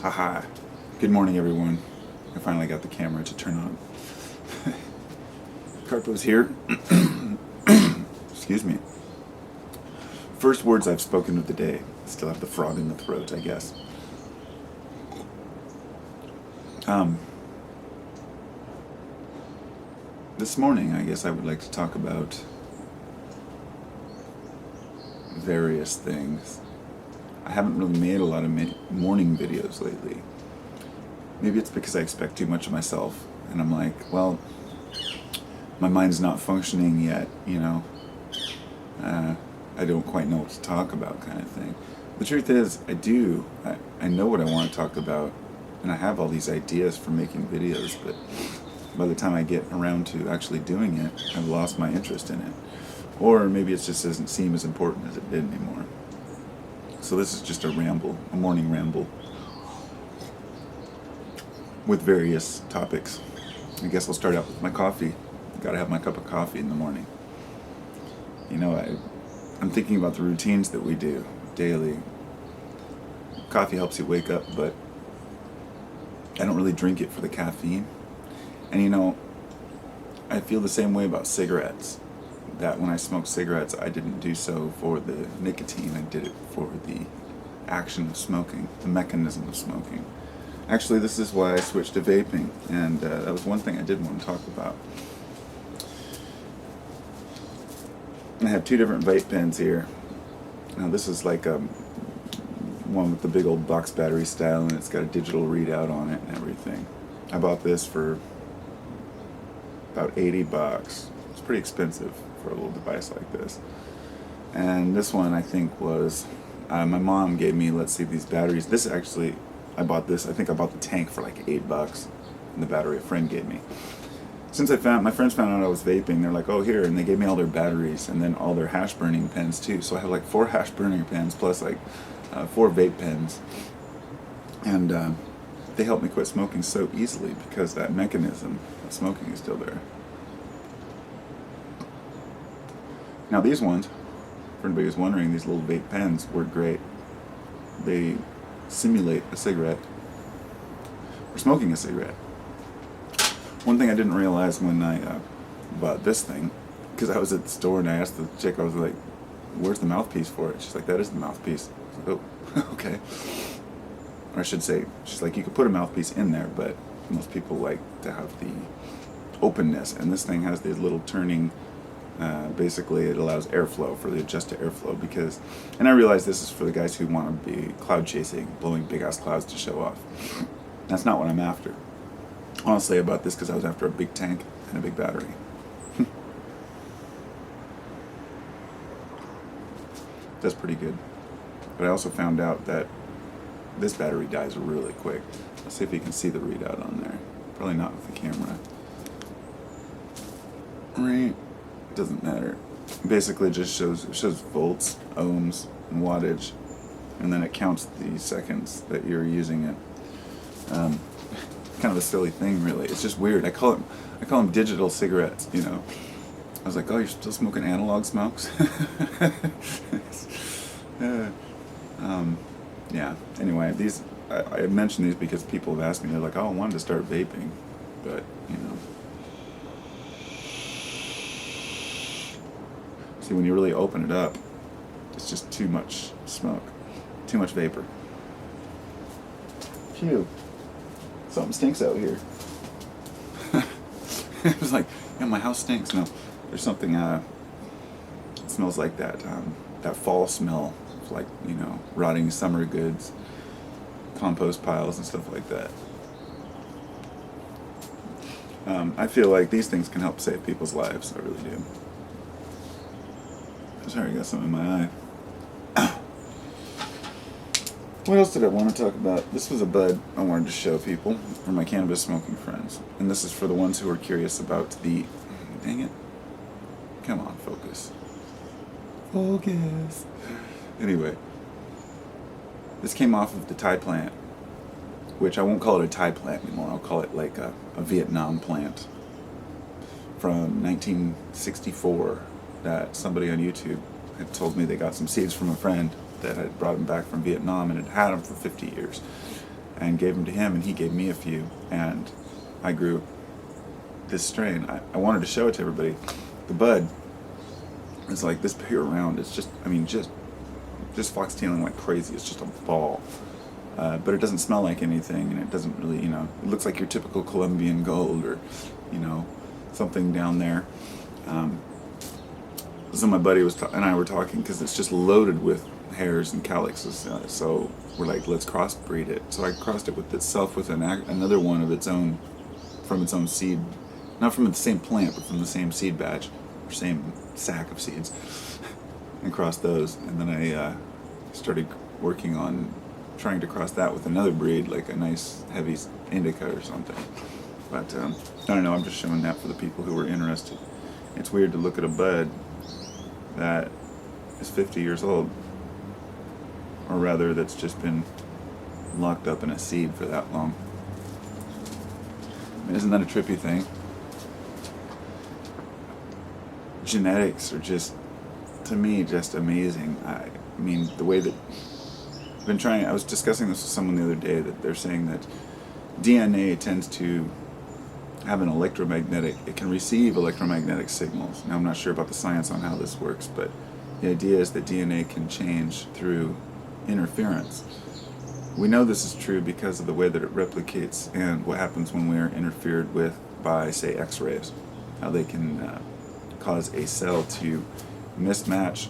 Haha. Good morning, everyone. I finally got the camera to turn on. Carpo's here. Excuse me. First words I've spoken of the day. Still have the frog in the throat, I guess. This morning, I guess I would like to talk about various things. I haven't really made a lot of morning videos lately. Maybe it's because I expect too much of myself, and I'm like, well, my mind's not functioning yet, you know. I don't quite know what to talk about, kind of thing. The truth is, I know what I want to talk about, and I have all these ideas for making videos, but by the time I get around to actually doing it, I've lost my interest in it. Or maybe it just doesn't seem as important as it did anymore. So this is just a ramble, a morning ramble, with various topics. I guess I'll start out with my coffee. Gotta have my cup of coffee in the morning. You know, I'm thinking about the routines that we do daily. Coffee helps you wake up, but I don't really drink it for the caffeine. And you know, I feel the same way about cigarettes. That when I smoke cigarettes, I didn't do so for the nicotine, I did it for the action of smoking, the mechanism of smoking. Actually, this is why I switched to vaping, and that was one thing I did want to talk about. I have two different vape pens here. Now this is like one with the big old box battery style, and it's got a digital readout on it and everything. I bought this for about $80. It's pretty expensive for a little device like this. And this one I think was, my mom gave me, let's see, these batteries. This actually, I bought this, I think I bought the tank for like $8, and the battery a friend gave me. Since my friends found out I was vaping, they're like, oh, here, and they gave me all their batteries and then all their hash burning pens too. So I have like 4 hash burning pens plus like 4 vape pens. And they helped me quit smoking so easily because that mechanism of smoking is still there. Now these ones, for anybody who's wondering, these little vape pens work great. They simulate a cigarette, or smoking a cigarette. One thing I didn't realize when I bought this thing, because I was at the store and I asked the chick, I was like, where's the mouthpiece for it? She's like, that is the mouthpiece. I was like, oh, okay. Or I should say, she's like, you could put a mouthpiece in there, but most people like to have the openness, and this thing has these little turning, basically it allows airflow, for the adjusted airflow, because, and I realize this is for the guys who want to be cloud chasing, blowing big ass clouds to show off. That's not what I'm after. Honestly, I bought this because I was after a big tank and a big battery. That's pretty good. But I also found out that this battery dies really quick. Let's see if you can see the readout on there. Probably not with the camera. Right. Doesn't matter. Basically it just shows volts, ohms, and wattage, and then it counts the seconds that you're using it. Kind of a silly thing, really. It's just weird. I call them digital cigarettes, you know. I was like, oh, you're still smoking analog smokes? Yeah. Anyway, I mentioned these because people have asked me. They're like, oh, I wanted to start vaping, but you know. See, when you really open it up, it's just too much smoke, too much vapor. Phew. Something stinks out here. It was like, yeah, my house stinks. No, there's something, it smells like that fall smell, like, you know, rotting summer goods, compost piles and stuff like that. I feel like these things can help save people's lives. I really do. Sorry, I got something in my eye. What else did I want to talk about? This was a bud I wanted to show people for my cannabis smoking friends. And this is for the ones who are curious about the... Dang it. Come on, focus. Focus. Anyway. This came off of the Thai plant, which I won't call it a Thai plant anymore. I'll call it like a Vietnam plant from 1964 that somebody on YouTube had told me they got some seeds from a friend. that had brought him back from Vietnam and had him for 50 years, and gave him to him, and he gave me a few, and I grew this strain. I wanted to show it to everybody. The bud is like this pure round. It's just, I mean, just foxtailing like crazy. It's just a ball. But it doesn't smell like anything, and it doesn't really, you know, it looks like your typical Colombian gold, or, you know, something down there. So my buddy and I were talking, because it's just loaded with hairs and calyxes, so we're like, let's crossbreed it. So I crossed it with itself with another one of its own, from its own seed, not from the same plant, but from the same seed batch, or same sack of seeds, and crossed those. And then I started working on trying to cross that with another breed, like a nice heavy indica or something. But I don't know, I'm just showing that for the people who are interested. It's weird to look at a bud that is 50 years old, or rather that's just been locked up in a seed for that long. I mean, isn't that a trippy thing? Genetics are just, to me, just amazing. I mean, the way that I was discussing this with someone the other day, that they're saying that DNA tends to have an electromagnetic, it can receive electromagnetic signals. Now, I'm not sure about the science on how this works, but the idea is that DNA can change through interference. We know this is true because of the way that it replicates and what happens when we are interfered with by, say, X-rays. How they can cause a cell to mismatch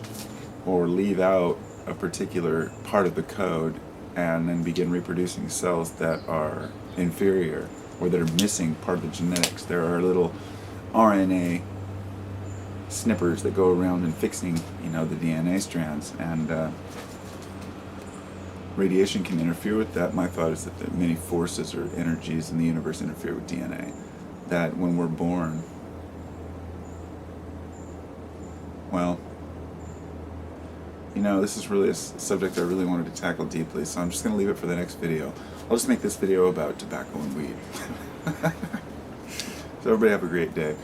or leave out a particular part of the code, and then begin reproducing cells that are inferior, or that are missing part of the genetics. There are little RNA snippers that go around and fixing, you know, the DNA strands, and radiation can interfere with that. My thought is that many forces or energies in the universe interfere with DNA. That when we're born, well, you know, this is really a subject I really wanted to tackle deeply, so I'm just going to leave it for the next video. I'll just make this video about tobacco and weed. So everybody have a great day.